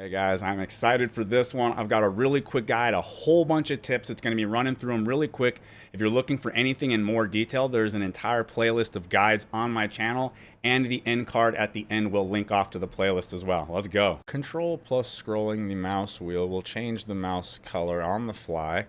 Hey guys, I'm excited for this one. I've got a really quick guide, a whole bunch of tips. It's going to be running through them really quick. If you're looking for anything in more detail, there's an entire playlist of guides on my channel, and the end card at the end will link off to the playlist as well. Let's go. Control plus scrolling the mouse wheel will change the mouse color on the fly.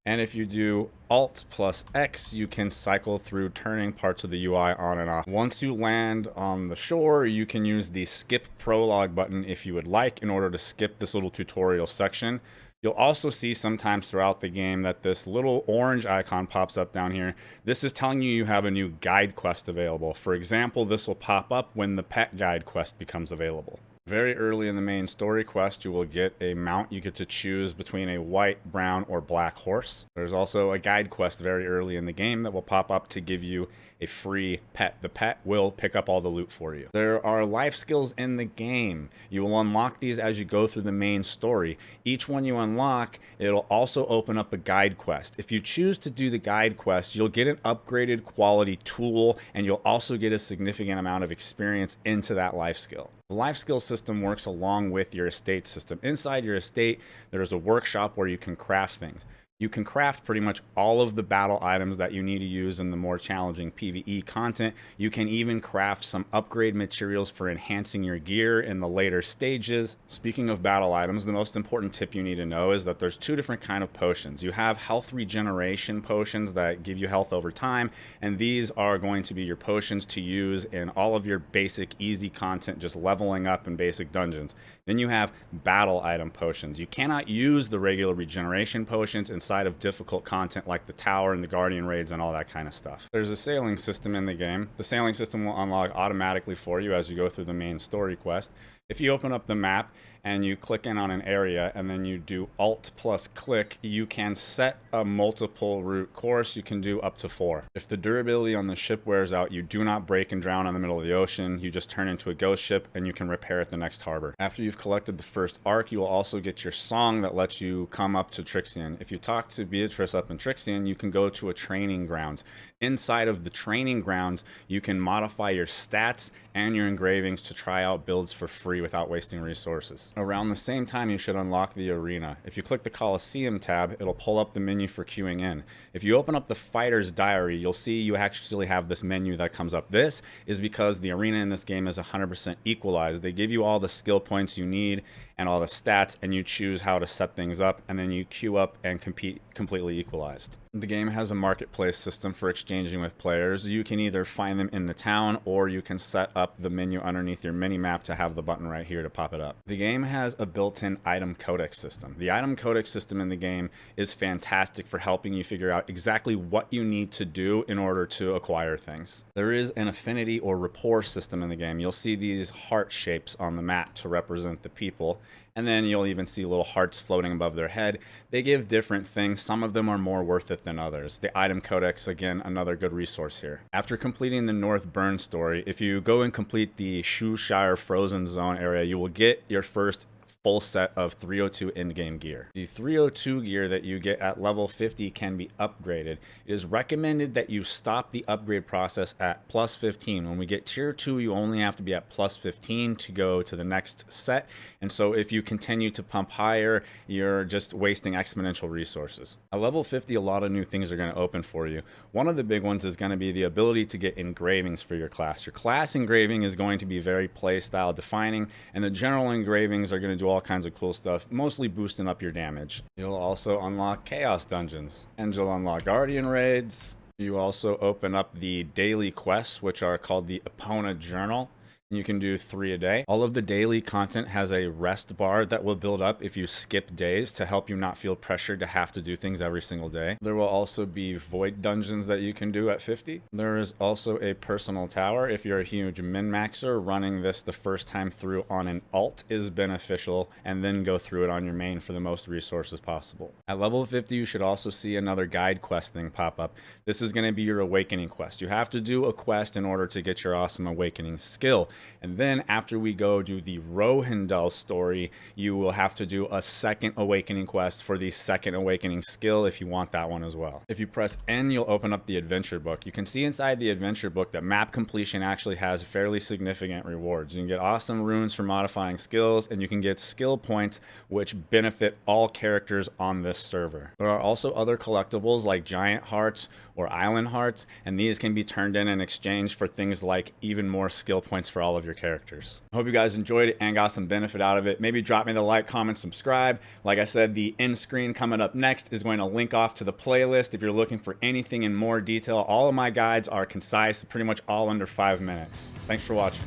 And if you do Alt plus X, you can cycle through turning parts of the UI on and off. Once you land on the shore, you can use the skip prologue button if you would like in order to skip this little tutorial section. You'll also see sometimes throughout the game that this little orange icon pops up down here. This is telling you you have a new guide quest available. For example, this will pop up when the pet guide quest becomes available. Very early in the main story quest, you will get a mount. You get to choose between a white, brown, or black horse. There's also a guide quest very early in the game that will pop up to give you a free pet. The pet will pick up all the loot for you. There are life skills in the game. You will unlock these as you go through the main story. Each one you unlock, it'll also open up a guide quest. If you choose to do the guide quest, you'll get an upgraded quality tool, and you'll also get a significant amount of experience into that life skill. The life skill system works along with your estate system. Inside your estate, there's a workshop where you can craft things. You can craft pretty much all of the battle items that you need to use in the more challenging PvE content. You can even craft some upgrade materials for enhancing your gear in the later stages. Speaking of battle items, the most important tip you need to know is that there's two different kinds of potions. You have health regeneration potions that give you health over time, and these are going to be your potions to use in all of your basic easy content, just leveling up in basic dungeons. Then you have battle item potions. You cannot use the regular regeneration potions inside of difficult content like the tower and the guardian raids and all that kind of stuff. There's a sailing system in the game. The sailing system will unlock automatically for you as you go through the main story quest. If you open up the map and you click in on an area and then you do Alt plus click, you can set a multiple route course. You can do up to 4. If the durability on the ship wears out, you do not break and drown in the middle of the ocean. You just turn into a ghost ship and you can repair at the next harbor. After you've collected the first arc, you will also get your song that lets you come up to Trixion. If you talk to Beatrice up in Trixion, you can go to a training grounds. Inside of the training grounds, you can modify your stats and your engravings to try out builds for free without wasting resources. Around the same time, you should unlock the arena. If you click the Coliseum tab, it'll pull up the menu for queuing in. If you open up the fighter's diary, you'll see you actually have this menu that comes up. This is because the arena in this game is 100% equalized. They give you all the skill points you need and all the stats, and you choose how to set things up, and then you queue up and compete completely equalized. The game has a marketplace system for exchanging with players. You can either find them in the town, or you can set up the menu underneath your mini map to have the button right here to pop it up. The game has a built-in item codex system. The item codex system in the game is fantastic for helping you figure out exactly what you need to do in order to acquire things. There is an affinity or rapport system in the game. You'll see these heart shapes on the map to represent the people, and then you'll even see little hearts floating above their head. They give different things. Some of them are more worth it than others. The item codex, again, another good resource here. After completing the North Burn story, if you go and complete the Shoeshire Frozen Zone area, you will get your first full set of 302 endgame gear. The 302 gear that you get at level 50 can be upgraded. It is recommended that you stop the upgrade process at plus 15. When we get tier 2, you only have to be at plus 15 to go to the next set. And so if you continue to pump higher, you're just wasting exponential resources. At level 50, a lot of new things are going to open for you. One of the big ones is going to be the ability to get engravings for your class. Your class engraving is going to be very play style defining, and the general engravings are going to do all kinds of cool stuff, mostly boosting up your damage. You'll also unlock chaos dungeons, and you'll unlock guardian raids. You also open up the daily quests, which are called the Epona Journal. You can do 3 a day. All of the daily content has a rest bar that will build up if you skip days to help you not feel pressured to have to do things every single day. There will also be void dungeons that you can do at 50. There is also a personal tower. If you're a huge min-maxer, running this the first time through on an alt is beneficial, and then go through it on your main for the most resources possible. At level 50, you should also see another guide quest thing pop up. This is going to be your awakening quest. You have to do a quest in order to get your awesome awakening skill. And then after we go do the Rohindel story, you will have to do a second awakening quest for the second awakening skill if you want that one as well. If you press N, you'll open up the adventure book. You can see inside the adventure book that map completion actually has fairly significant rewards. You can get awesome runes for modifying skills, and you can get skill points which benefit all characters on this server. There are also other collectibles like giant hearts or island hearts, and these can be turned in exchange for things like even more skill points for all of your characters. I hope you guys enjoyed it and got some benefit out of it. Maybe drop me the like, comment, subscribe. Like I said, the end screen coming up next is going to link off to the playlist if you're looking for anything in more detail. All of my guides are concise, pretty much all under 5 minutes. Thanks for watching.